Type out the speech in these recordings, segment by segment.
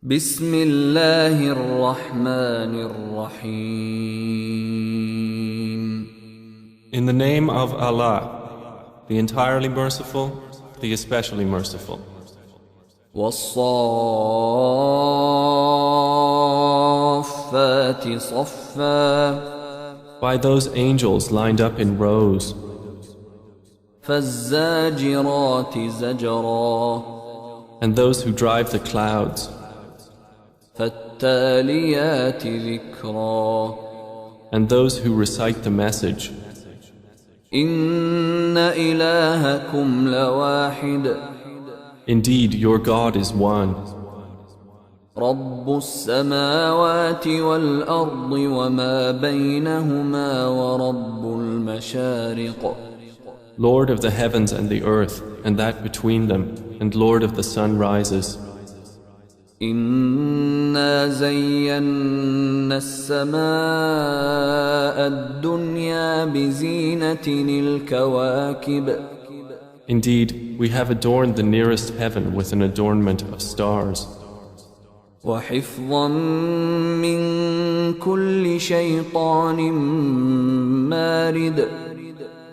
بسم الله الرحمن الرحيم. In the name of Allah, the entirely merciful, the especially merciful. والصافات صفا. By those angels lined up in rows, فالزاجرات زجرا. and those who drive the clouds, فالتاليات ذكرا. and those who recite the message. إن إلهكم لواحد. Indeed, your God is one, رب السماوات والأرض وما بينهما ورب المشارق. Lord of the heavens and the earth, and that between them, and Lord of the sunrises. إنا زينا السماء الدنيا بزينة الكواكب. Indeed, we have adorned the nearest heaven with an adornment of stars, وحفظا من كل شيطان مارد.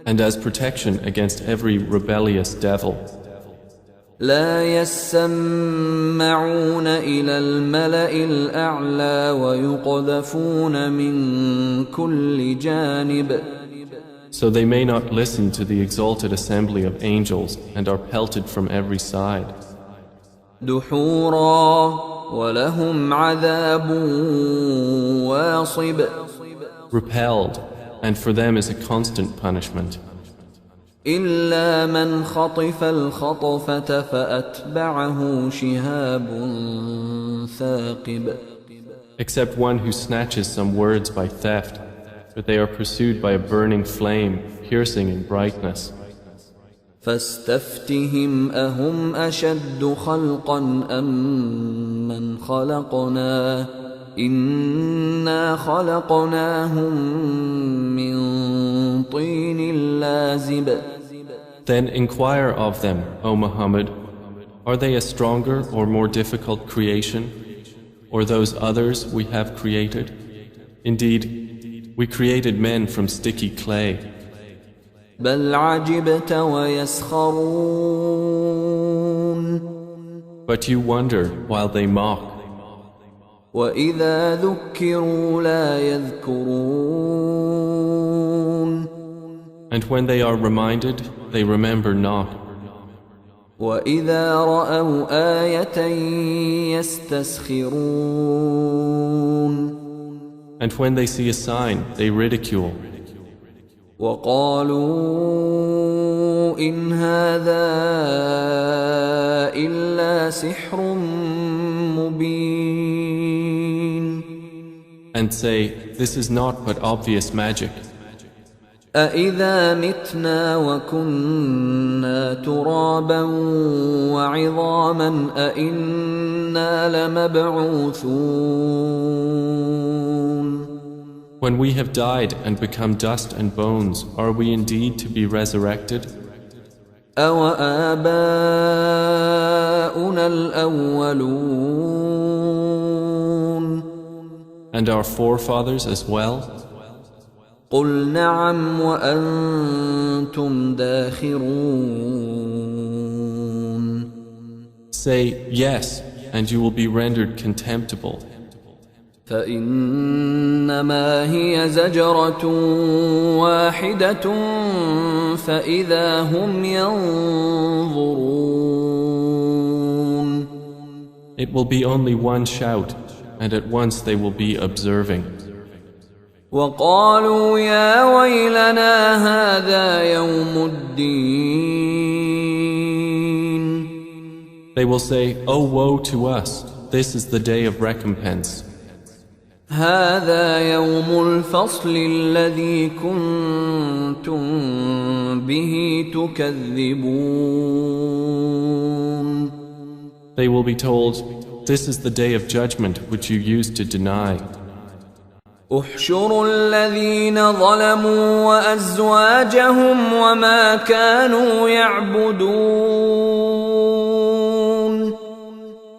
and as protection against every rebellious devil. لا يسمعون إلى الملأ الأعلى ويقذفون من كل جانب. So they may not listen to the exalted assembly of angels and are pelted from every side. دحورا ولهم عذاب واصب. Repelled, and for them is a constant punishment. إلا من خطف الخطفة فأتبعه شهاب ثاقب. Except one who snatches some words by theft, but they are pursued by a burning flame, piercing in brightness. فاستفتهم أهم أشد خلقا أم من خلقنا إنا خلقناهم من طين لازب. Then inquire of them, O Muhammad, are they a stronger or more difficult creation, or those others we have created? Indeed, we created men from sticky clay. بل عجبت ويسخرون. But you wonder while they mock. وإذا ذكروا لا يذكرون. And when they are reminded, they remember not. وإذا رأوا آية يستسخرون. And when they see a sign, they ridicule. وقالوا إن هذا إلا سحر مبين. And say, this is not but obvious magic. أإذا متنا وكنا ترابا وعظاما أإنا لمبعوثون. When we have died and become dust and bones, are we indeed to be resurrected? أوآباؤنا الأولون. And our forefathers as well? قل نعم وأنتم داخرون. Say, yes, and you will be rendered contemptible. فإنما هي زجرة واحدة فإذا هم ينظرون. It will be only one shout, and at once they will be observing. وقالوا يا ويلنا هذا يوم الدين. They will say, oh woe to us, this is the day of recompense. هذا يوم الفصل الذي كنتم به تكذبون. They will be told, this is the day of judgment which you used to deny. احشروا الذين ظلموا وأزواجهم وما كانوا يعبدون.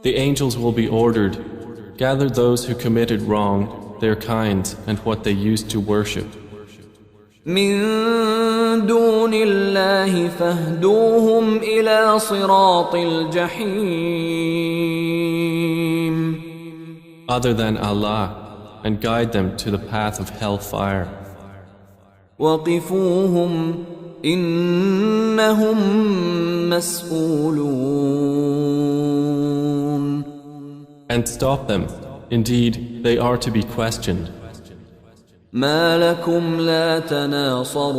The angels will be ordered, gather those who committed wrong, their kinds, and what they used to worship. من دون الله فاهدوهم إلى صراط الجحيم. Other than Allah, and guide them to the path of hellfire. وقفوهم إنهم مسؤولون. And stop them. Indeed, they are to be questioned. ما لكم لا تناصرون.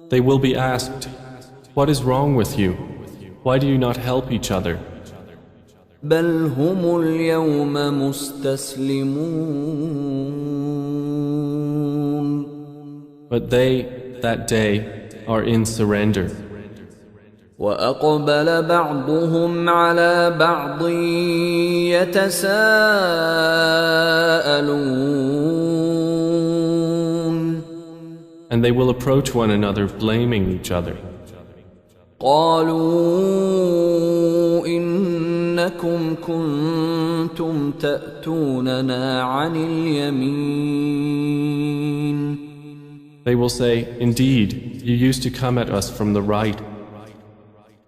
They will be asked, what is wrong with you? Why do you not help each other? بل هم اليوم مستسلمون. But they, that day, are in surrender. وأقبل بعضهم على بعض يتساءلون. And they will approach one another blaming each other. قالوا إنكم كنتم تأتوننا عن اليمين. They will say, indeed, you used to come at us from the right.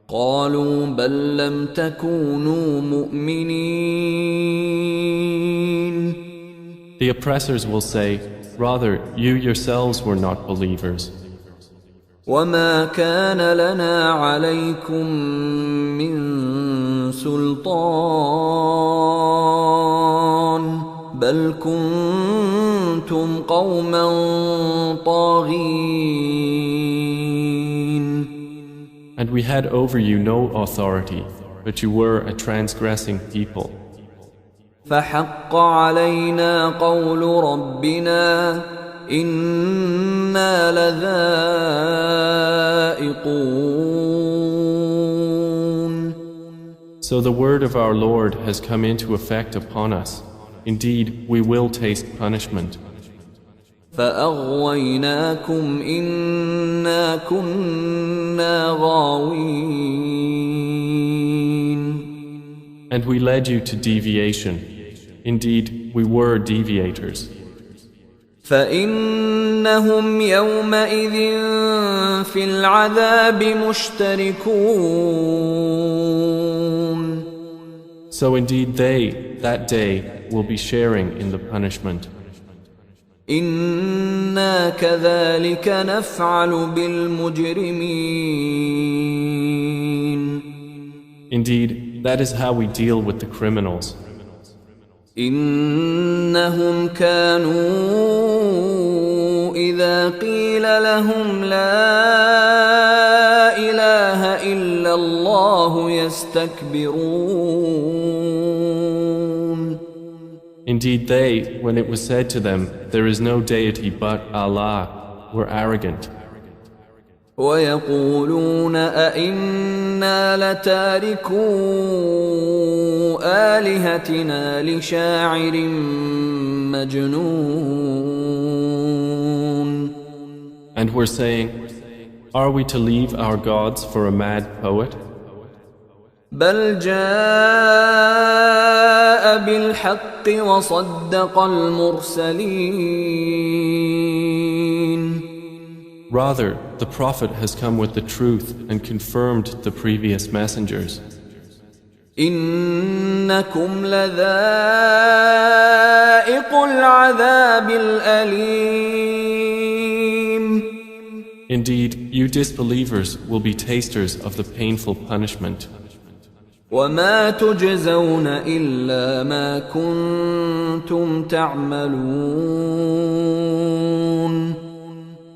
قالوا بل لم تكونوا مؤمنين. The oppressors will say, rather, you yourselves were not believers. وما كان لنا عليكم من سلطان بل كنتم قوما طاغين. And we had over you no authority, but you were a transgressing people. فحق علينا قول ربنا إنا لذائقون. So the word of our Lord has come into effect upon us. Indeed, we will taste punishment. فأغويناكم إنا كنا غاوين. And we led you to deviation. Indeed, we were deviators. فإنهم يومئذ في العذاب مشتركون. So indeed they, that day, will be sharing in the punishment. إنا كذلك نفعل بالمجرمين. Indeed, that is how we deal with the criminals. إنهم كانوا إذا قيل لهم لا إله إلا الله يستكبرون. Indeed, they, when it was said to them, there is no deity but Allah, were arrogant. ويقولون أئنا لتاركو آلهتنا لشاعر مجنون. And we're saying, are we to leave our gods for a mad poet? بل جاء بالحق وصدق المرسلين. Rather, the Prophet has come with the truth and confirmed the previous messengers. إنكم لذائق العذاب الأليم. Indeed, you disbelievers will be tasters of the painful punishment. وما تجزون إلا ما كنتم تعملون.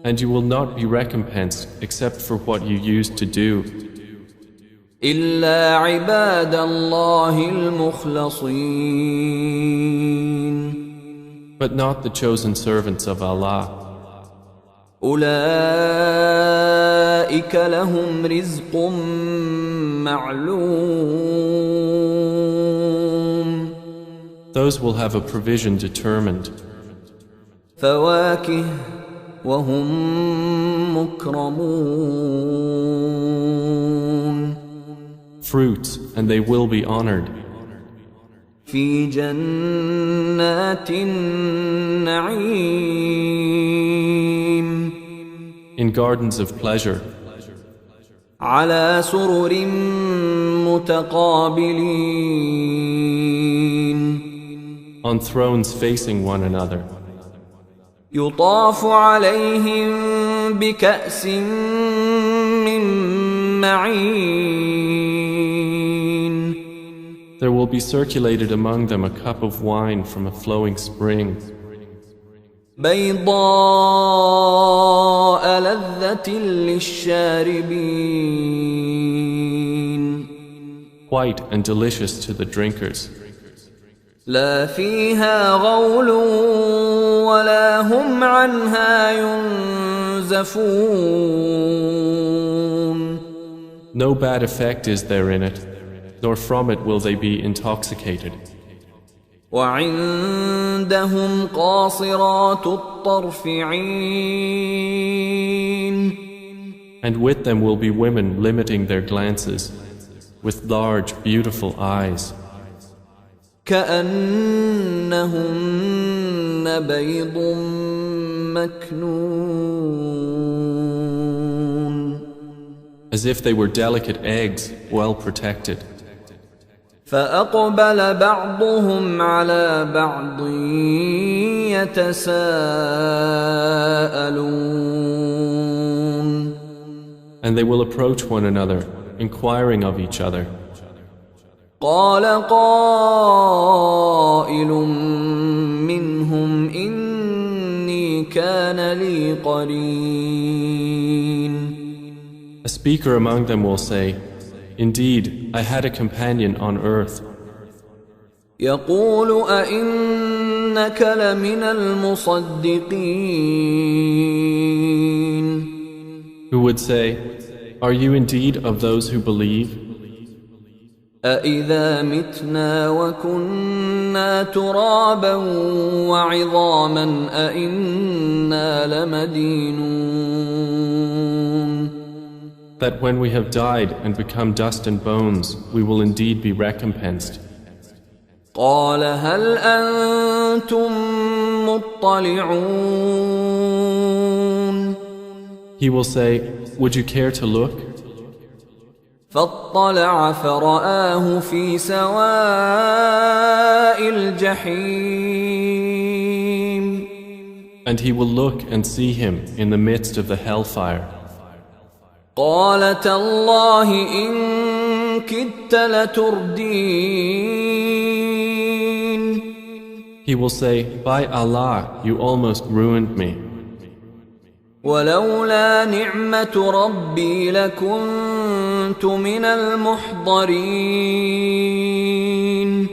And you will not be recompensed except for what you used to do. إلا عباد الله المخلصين. But not the chosen servants of Allah. أولئك لهم رزق معلوم. Those will have a provision determined. فواكه وهم مكرمون. fruits, and they will be honored. في جنات النعيم In gardens of pleasure, على سرر متقابلين on thrones facing one another. يطاف عليهم بكأس من معين There will be circulated among them a cup of wine from a flowing spring, بيضاء لذة للشاربين white and delicious to the drinkers. لا فيها غول ولا هم عنها ينزفون No bad effect is there in it, nor from it will they be intoxicated. وعندهم قاصرات الطرف عين And with them will be women limiting their glances, with large, beautiful eyes, كأنهن بيض مكنون as if they were delicate eggs, well protected. فأقبل بعضهم على بعض يتساءلون And they will approach one another, inquiring of each other. قال قائل منهم إني كان لي قرين A speaker among them will say, Indeed, I had a companion on earth, يقول أئنك لمن المصدقين who would say, Are you indeed of those who believe? أإذا متنا وكنا ترابا وعظاما أإنا لمدينون That when we have died and become dust and bones, we will indeed be recompensed. قال هل أنتم مطلعون He will say, Would you care to look? فاطلع فرآه في سواء الجحيم And he will look and see him in the midst of the hellfire. قال تالله إن كدت لتردين He will say, By Allah, you almost ruined me. ولولا نعمة ربي لكنت من المحضرين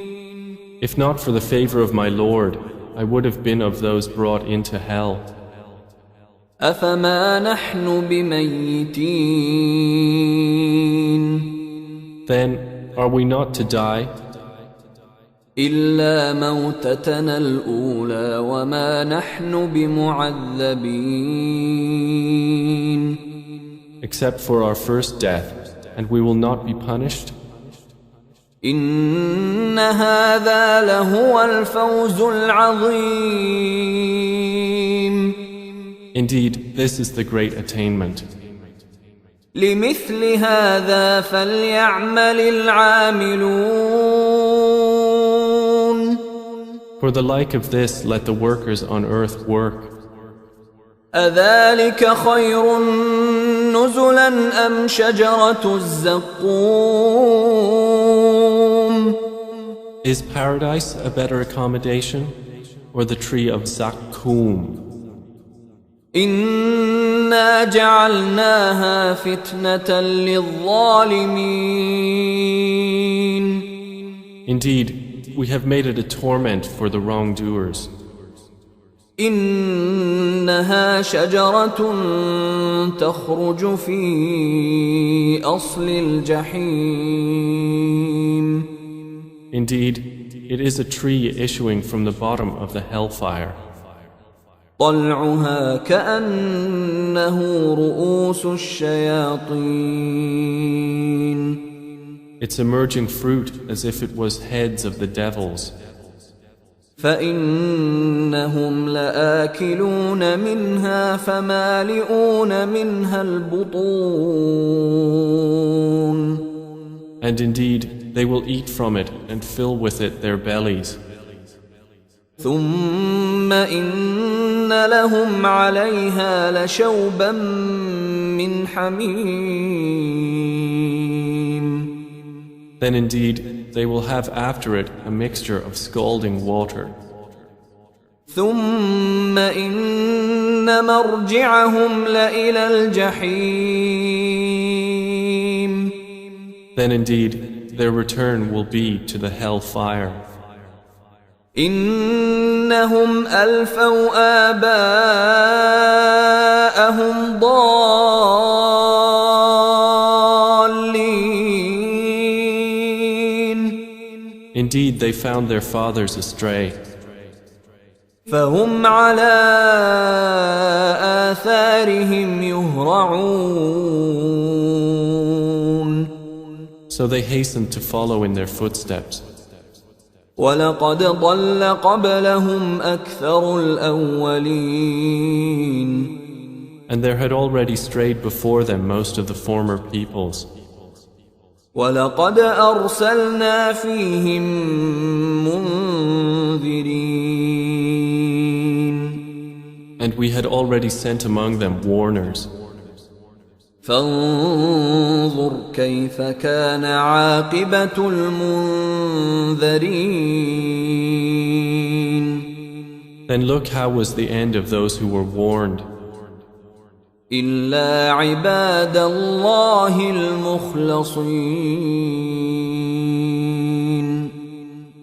If not for the favor of my Lord, I would have been of those brought into hell. أفما نحن بميتين Then, are we not to die? إلا موتتنا الأولى وما نحن بمعذبين Except for our first death, and we will not be punished? إن هذا لهو الفوز العظيم Indeed, this is the great attainment. لمثل هذا فليعمل العاملون For the like of this, let the workers on earth work. أذلك خير نزلا أم شجرة الزقوم Is paradise a better accommodation, or the tree of Zakkum? إنا جعلناها فتنة للظالمين Indeed, we have made it a torment for the wrongdoers. إنها شجرة تخرج في أصل الجحيم Indeed, it is a tree issuing from the bottom of the hellfire. طلعها كأنه رؤوس الشياطين its emerging fruit as if it was heads of the devils. فإنهم لآكلون منها فمالئون منها البطون. And indeed, they will eat from it and fill with it their bellies. ثم إن لهم عليها لشوبا من حميم. Then indeed, they will have after it a mixture of scalding water. ثم إن مرجعهم لإلى الجحيم. Then indeed, their return will be to the hell fire. إنهم ألفوا آباءهم ضالين. Indeed, they found their fathers astray. فهم على آثارهم يهرعون. So they hastened to follow in their footsteps. ولقد ضل قبلهم أكثر الأولين. And there had already strayed before them most of the former peoples. ولقد أرسلنا فيهم منذرين. And we had already sent among them warners. فانظر كيف كان عاقبة المنذرين. Then look how was the end of those who were warned. إلا عباد الله المخلصين.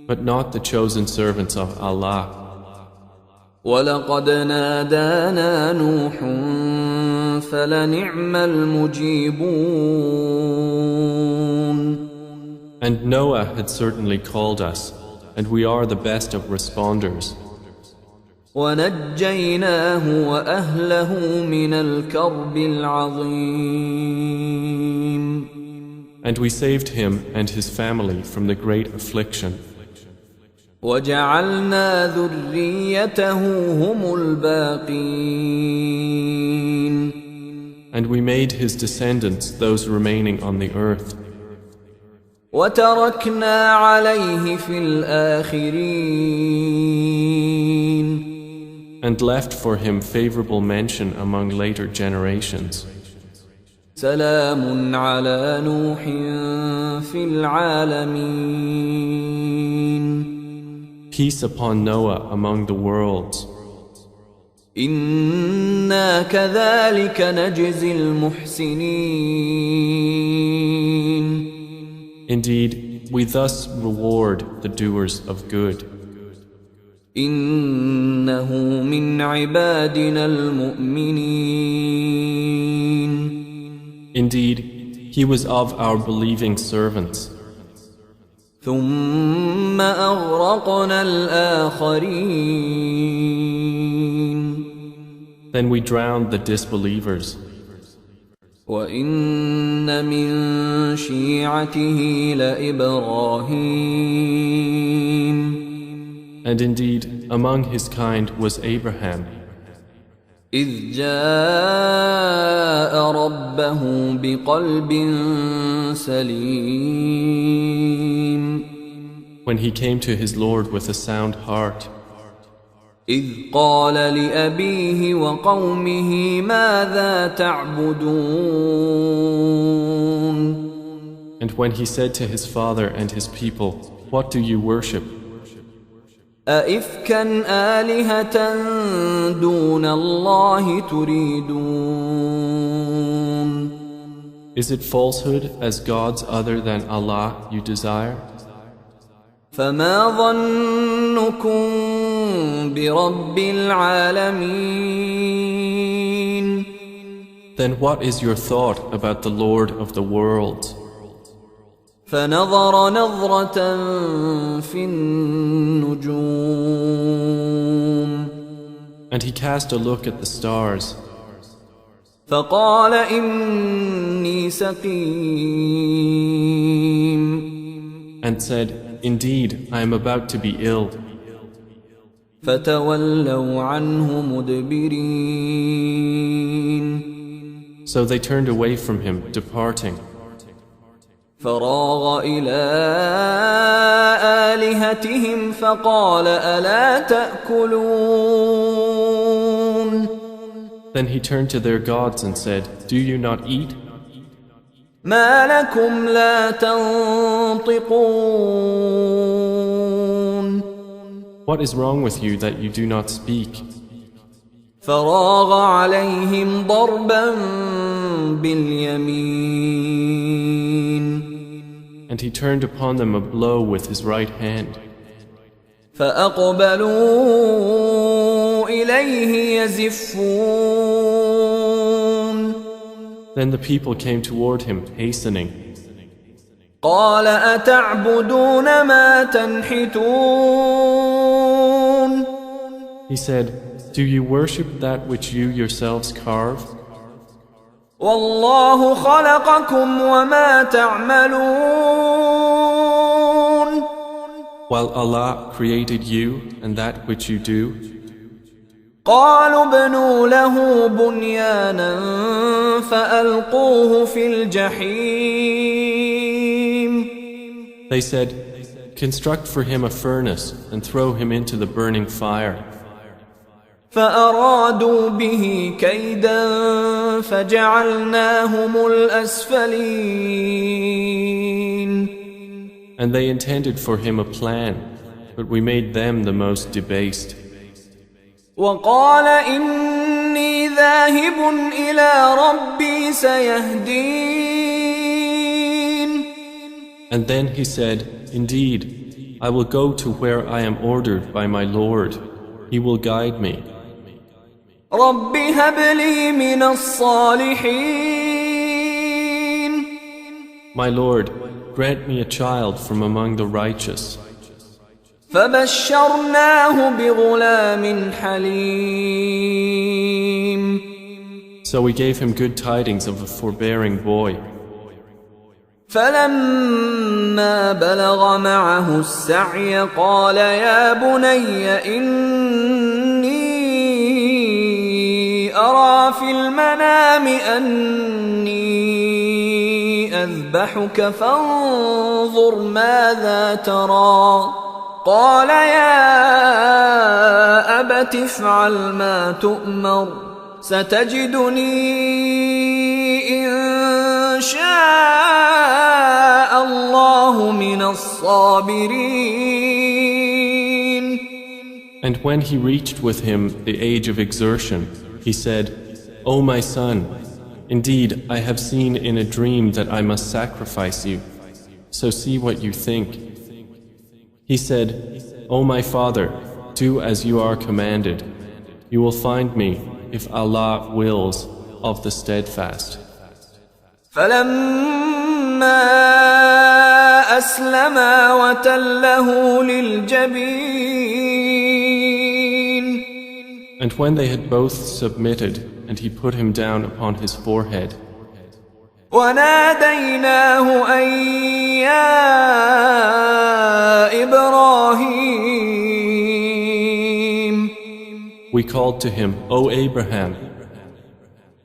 But not the chosen servants of Allah. ولقد نادانا نوح فلنعم المجيبون. And Noah had certainly called us, and we are the best of responders. ونجيناه وأهله من الكرب العظيم. And we saved him and his family from the great affliction. وجعلنا ذريته هم الباقين. And we made his descendants those remaining on the earth. وتركنا عليه في الآخرين. And left for him favorable mention among later generations. سلام على نوح في العالمين. Peace upon Noah among the worlds. إنا كذلك نجزي المحسنين. Indeed, we thus reward the doers of good. إنه من عبادنا المؤمنين. Indeed, he was of our believing servants. ثم أغرقنا الآخرين. Then we drowned the disbelievers. وإن من شيعته لإبراهيم. And indeed, among his kind was Abraham, إذ جاء ربه بقلب سليم. when he came to his Lord with a sound heart. إذ قال لأبيه وقومه ماذا تعبدون. And when he said to his father and his people, "What do you worship? أئفكا آلهة دون الله تريدون. Is it falsehood as gods other than Allah you desire? فما ظنكم برب العالمين. Then what is your thought about the Lord of the world?" فنظر نظرة في النجوم. And he cast a look at the stars. فقال إني سقيم and said, Indeed, I am about to be ill. فتولوا عنه مدبرين So they turned away from him, departing. فراغ إلى آلهتهم فقال ألا تأكلون Then he turned to their gods and said, Do you not eat? ما لكم لا تنطقون What is wrong with you that you do not speak? فراغ عليهم ضربا باليمين And he turned upon them a blow with his right hand. فأقبلوا إليه يزفون Then the people came toward him, hastening. قال أتعبدون ما تنحتون He said, Do you worship that which you yourselves carve? والله خلقكم وما تعملون While Allah created you and that which you do. قالوا ابنوا له بنيانا فألقوه في الجحيم They said, Construct for him a furnace and throw him into the burning fire. فأرادوا به كيدا فجعلناهم الأسفلين And they intended for him a plan, but we made them the most debased. وقال إني ذاهب إلى ربي سيهدين And then he said, Indeed, I will go to where I am ordered by my Lord. He will guide me. رب هب لي من الصالحين My Lord, grant me a child from among the righteous. فبشرناه بغلام حليم So we gave him good tidings of a forbearing boy. فلما بلغ معه السعي قال يا بني إني أرى في المنام أني أذبحك فانظر ماذا ترى قال يا أبت افعل ما تؤمر ستجدني إن شاء الله من الصابرين. And when he reached with him the age of exertion, he said, O my son, indeed I have seen in a dream that I must sacrifice you, so see what you think. He said, O my father, do as you are commanded. You will find me, if Allah wills, of the steadfast. فلما أسلما وتله للجبين And when they had both submitted, and he put him down upon his forehead, وناديناه أن يا إبراهيم we called to him, O Abraham,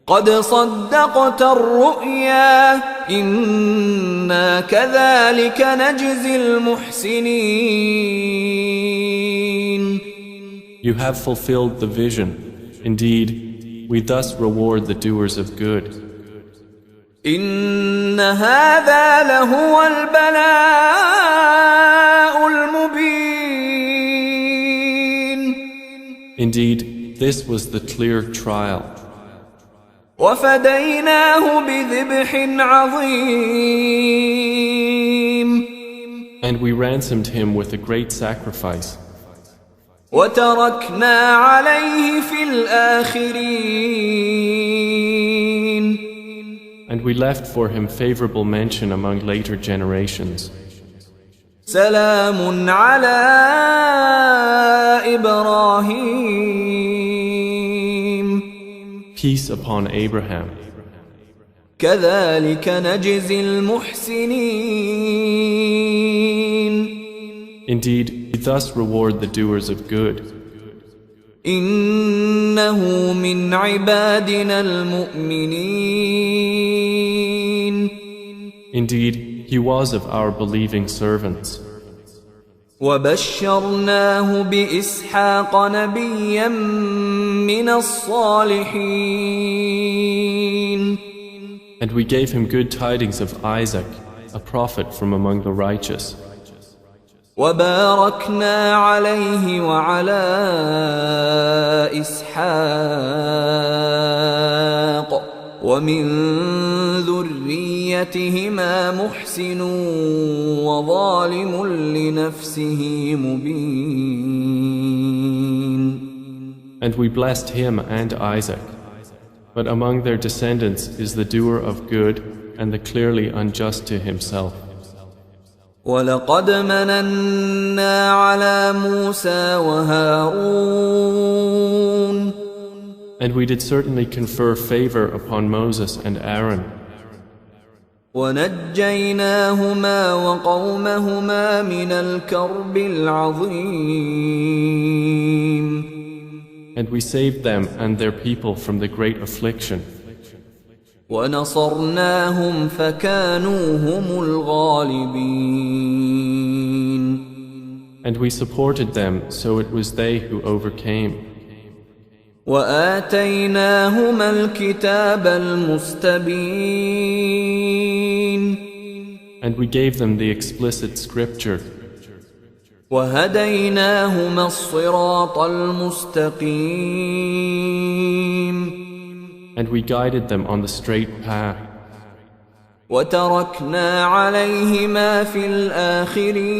قد صدقت الرؤيا إنا كذلك نجزي المحسنين. You have fulfilled the vision. Indeed, we thus reward the doers of good. إن هذا لهو البلاء المبين. Indeed, this was the clear trial. وفديناه بذبح عظيم. And we ransomed him with a great sacrifice. وتركنا عليه في الآخرين. And we left for him favorable mention among later generations. سلام على إبراهيم Peace upon Abraham. كذلك نجزي المحسنين. Indeed, we thus reward the doers of good. إنه من عبادنا المؤمنين. Indeed, he was of our believing servants. وبشرناه بإسحاق نبيا من الصالحين. And we gave him good tidings of Isaac, a prophet from among the righteous. وباركنا عليه وعلى إسحاق ومن ذريتهما محسن وظالم لنفسه مبين. And we blessed him and Isaac. But among their descendants is the doer of good and the clearly unjust to himself. وَلَقَدْ مَنَنَّا عَلَى مُوسَى وَهَارُونَ. And we did certainly confer favor upon Moses and Aaron. وَنَجَّيْنَاهُمَا وَقَوْمَهُمَا مِنَ الْكَرْبِ الْعَظِيمِ. And we saved them and their people from the great affliction. وَنَصَرْنَاهُمْ فَكَانُوا هُمُ الْغَالِبِينَ. And we supported them, so it was they who overcame. وَآتَيْنَاهُمَا الْكِتَابَ الْمُسْتَبِينَ. And we gave them the explicit scripture. وَهَدَيْنَاهُمَا الصِّرَاطَ الْمُسْتَقِيمَ. And we guided them on the straight path. وَتَرَكْنَا عَلَيْهِمَا فِي الْآخِرِينَ.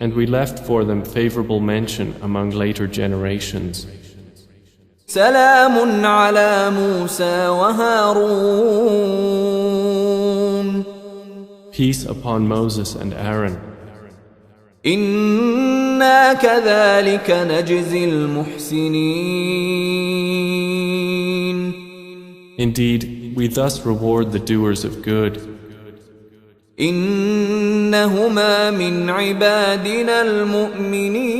And we left for them favorable mention among later generations. سَلَامٌ عَلَى مُوسَى وَهَارُونَ. Peace upon Moses and Aaron. إِنَّا كَذَلِكَ نَجْزِي الْمُحْسِنِينَ. Indeed, we thus reward the doers of good. إِنَّهُمَا مِنْ عِبَادِنَا الْمُؤْمِنِينَ.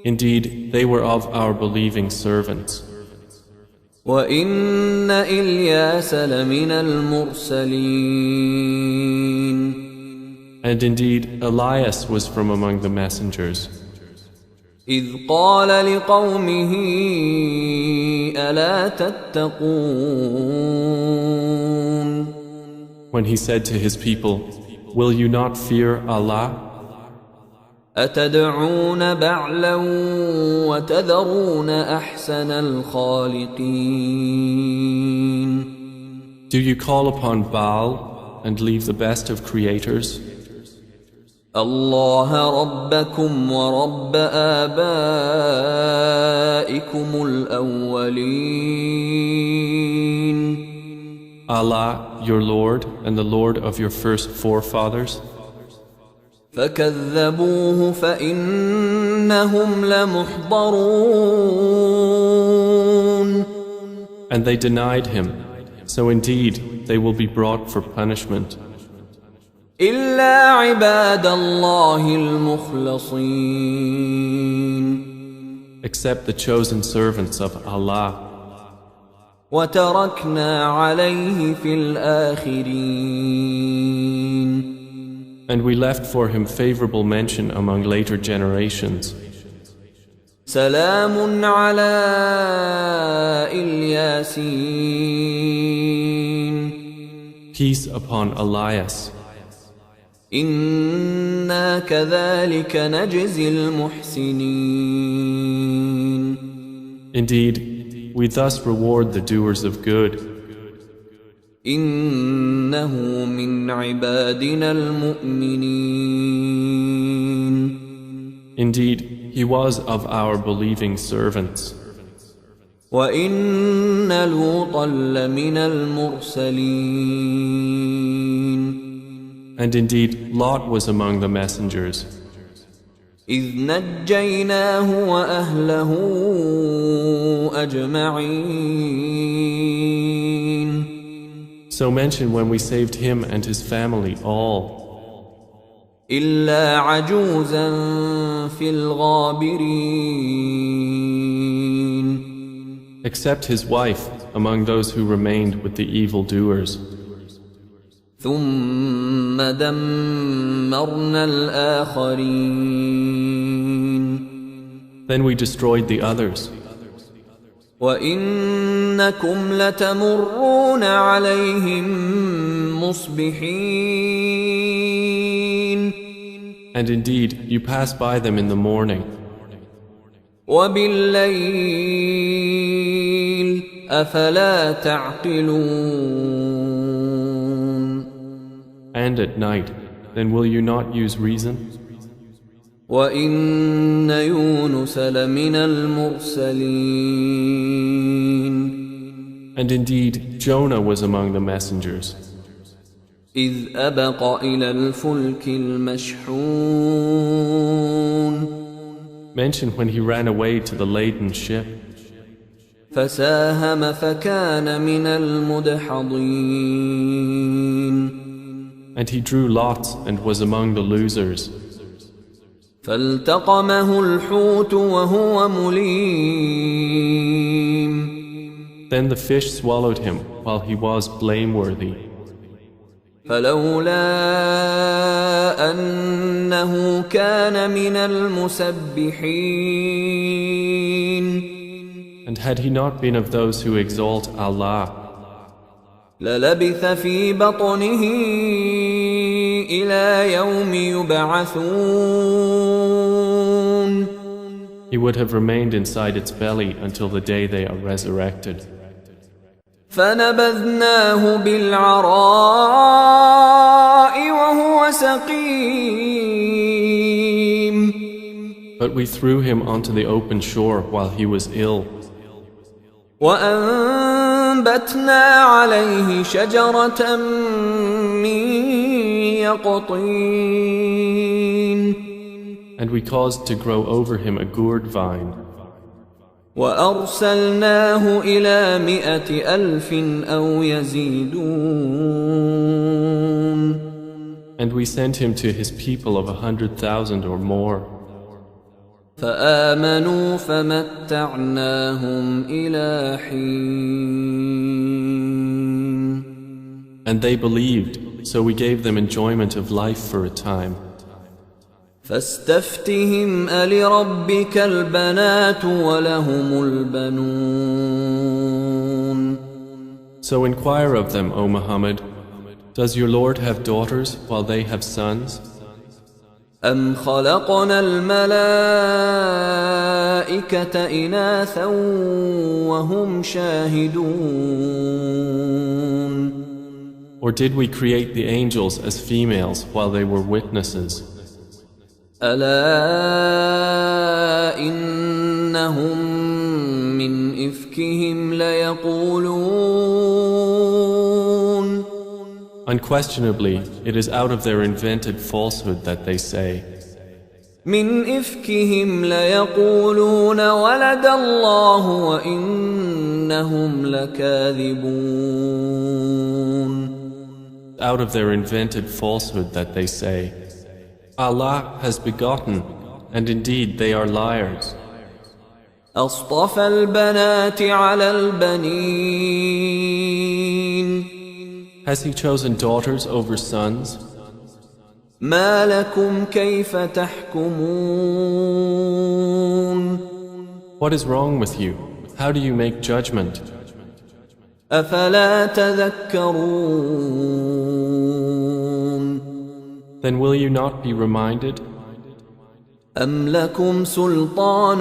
Indeed, they were of our believing servants. وَإِنَّ إِلْيَاسَ لَمِنَ الْمُرْسَلِينَ. And indeed, Elias was from among the messengers. إِذْ قَالَ لِقَوْمِهِ أَلَا تَتَّقُونَ. When he said to his people, "Will you not fear Allah? أَتَدْعُونَ بَعْلًا وَتَذَرُونَ أَحْسَنَ الْخَالِقِينَ. Do you call upon Baal and leave the best of creators? اللَّهَ رَبَّكُمْ وَرَبَّ آبَائِكُمُ الْأَوَّلِينَ. Allah, your Lord and the Lord of your first forefathers. فَكَذَّبُوهُ فَإِنَّهُمْ لَمُحْضَرُونَ. And they denied him, so indeed they will be brought for punishment. إِلَّا عِبَادَ اللَّهِ الْمُخْلَصِينَ. Except the chosen servants of Allah. وَتَرَكْنَا عَلَيْهِ فِي الْآخِرِينَ. And we left for him favorable mention among later generations. سَلَامٌ عَلَى الْيَاسِينَ. Peace upon Elias. إِنَّا كَذَلِكَ نَجْزِي الْمُحْسِنِينَ. Indeed, we thus reward the doers of good. إِنَّهُ مِنْ عِبَادِنَا الْمُؤْمِنِينَ. Indeed, he was of our believing servants. وَإِنَّ لُوطًا لَمِنَ الْمُرْسَلِينَ. And indeed, Lot was among the messengers. إذ نجيناه وأهله أجمعين. So mention when we saved him and his family all, إلا عجوزا في الغابرين. except his wife among those who remained with the evildoers. ثم دمرنا الآخرين. Then we destroyed the others. وإنكم لتمرون عليهم مصبحين. And indeed, you pass by them in the morning, وبالليل أفلا تعقلون. and at night. Then will you not use reason? وإن يونس لمن المرسلين. And indeed, Jonah was among the messengers, إذ أبق إلى الفلك المشحون. mention when he ran away to the laden ship, فساهم فكان من المدحضين. and he drew lots and was among the losers. فالتقمه الحوت وهو مليم. Then the fish swallowed him while he was blameworthy. فلولا أنه كان من المسبحين. And had he not been of those who exalt Allah, للبث في بطنه إلى يوم يبعثون. he would have remained inside its belly until the day they are resurrected. فنبذناه بالعراء وهو سقيم. But we threw him onto the open shore while he was ill, وأنبتنا عليه شجرة من يقطين. and we caused to grow over him a gourd vine, وأرسلناه إلى 100,000 أو يزيدون. and we sent him to his people of 100,000 or more. فآمنوا فمتعناهم إلى حين. And they believed, so we gave them enjoyment of life for a time. فاستفتهم ألربك البنات ولهم البنون. So inquire of them, O Muhammad, does your Lord have daughters while they have sons? أم خلقنا الملائكة إناثا وهم شاهدون. Or did we create the angels as females while they were witnesses? ألا إنهم من إفكهم ليقولون. Unquestionably, it is out of their invented falsehood that they say, من إفكهم ليقولون ولد الله وإنهم لكاذبون. out of their invented falsehood that they say, Allah has begotten, and indeed they are liars. أصطفى البنات على البنين. Has he chosen daughters over sons? ما لكم كيف تحكمون. What is wrong with you? How do you make judgment? أفلا تذكرون. Then will you not be reminded? أم لكم سلطان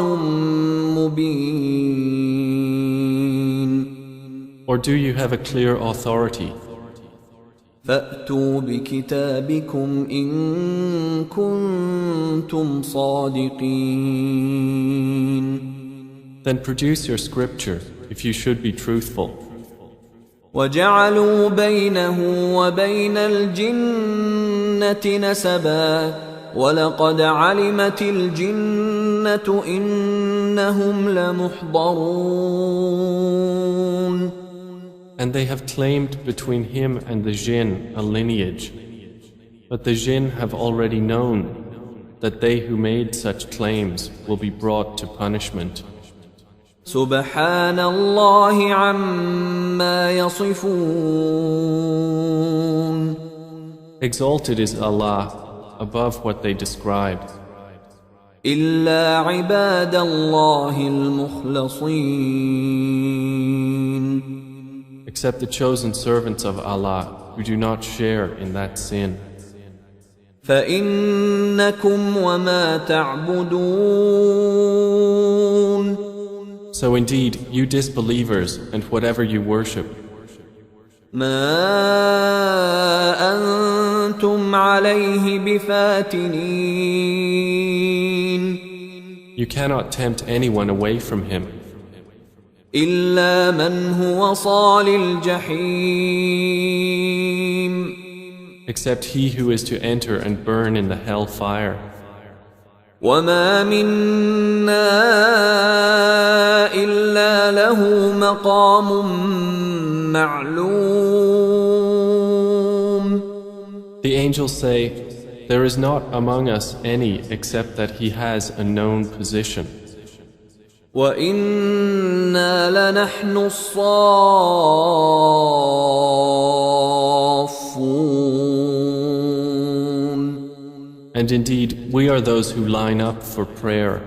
مبين. Or do you have a clear authority? فأتوا بكتابكم إن كنتم صادقين. Then produce your scripture if you should be truthful. وجعلوا بينه وبين الجنة نسبا ولقد علمت الجنة إنهم لمحضرون. And they have claimed between him and the jinn a lineage. But the jinn have already known that they who made such claims will be brought to punishment. سبحان الله عما يصفون. Exalted is Allah above what they described. إلا عباد الله المخلصين. Except the chosen servants of Allah who do not share in that sin. فإنكم وما تعبدون. So indeed, you disbelievers and whatever you worship, ما أنتم عليه بفاتنين. you cannot tempt anyone away from him, إلا من هو صال الجحيم. except he who is to enter and burn in the hell fire. وما منا إلا له مقام معلوم. The angels say, there is not among us any except that he has a known position. وإنا لنحن الصافون. And indeed, we are those who line up for prayer.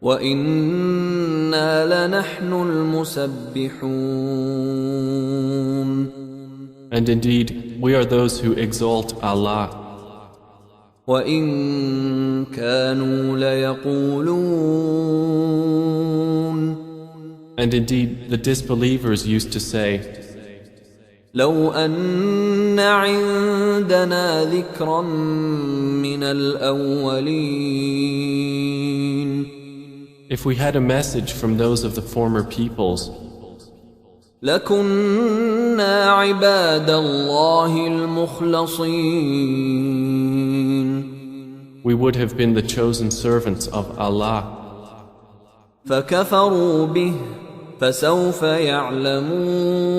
وإنا لنحن المسبحون. And indeed, we are those who exalt Allah. وإن كانوا ليقولون. And indeed, the disbelievers used to say, لو أن عندنا ذكرا من الأولين. if we had a message from those of the former peoples, لكنا عباد الله المخلصين. we would have been the chosen servants of Allah. فكفروا به فسوف يعلمون.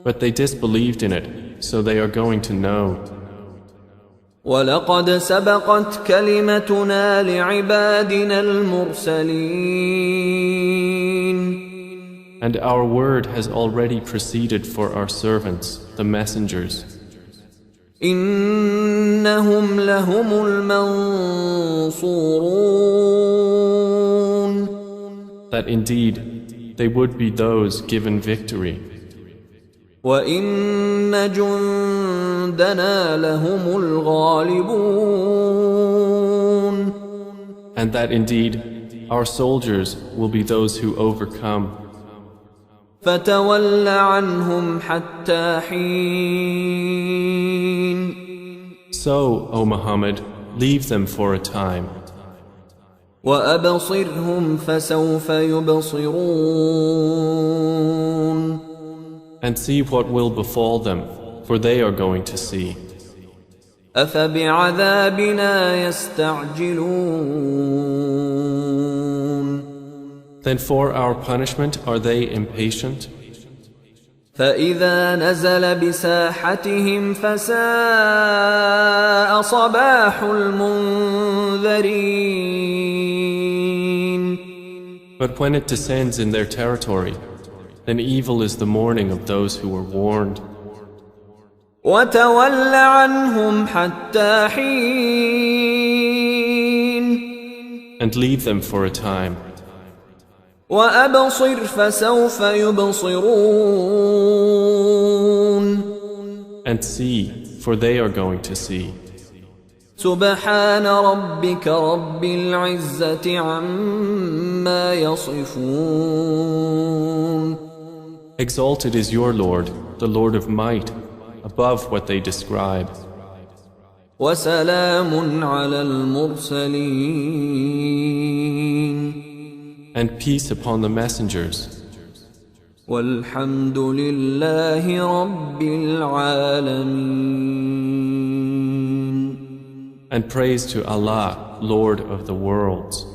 But they disbelieved in it, so they are going to know. ولقد سبقت كلمتنا لعبادنا المرسلين. And our word has already proceeded for our servants, the messengers. إنهم لهم المنصورون. That indeed they would be those given victory. وإن جندنا لهم الغالبون. And that indeed our soldiers will be those who overcome. فتول عنهم حتى حين. So, O Muhammad, leave them for a time. وأبصرهم فسوف يبصرون. And see what will befall them, for they are going to see. أفبعذابنا يستعجلون. Then for our punishment are they impatient? فإذا نزل بساحتهم فساء صباح المنذرين. But when it descends in their territory, then evil is the morning of those who were warned. وتول عنهم حتى حين. And leave them for a time. وأبصر فسوف يبصرون. And see, for they are going to see. سبحان ربك رب العزة عما يصفون. Exalted is your Lord, the Lord of might, above what they describe. وسلام على المرسلين. And peace upon the messengers. والحمد لله رب العالمين. And praise to Allah, Lord of the worlds.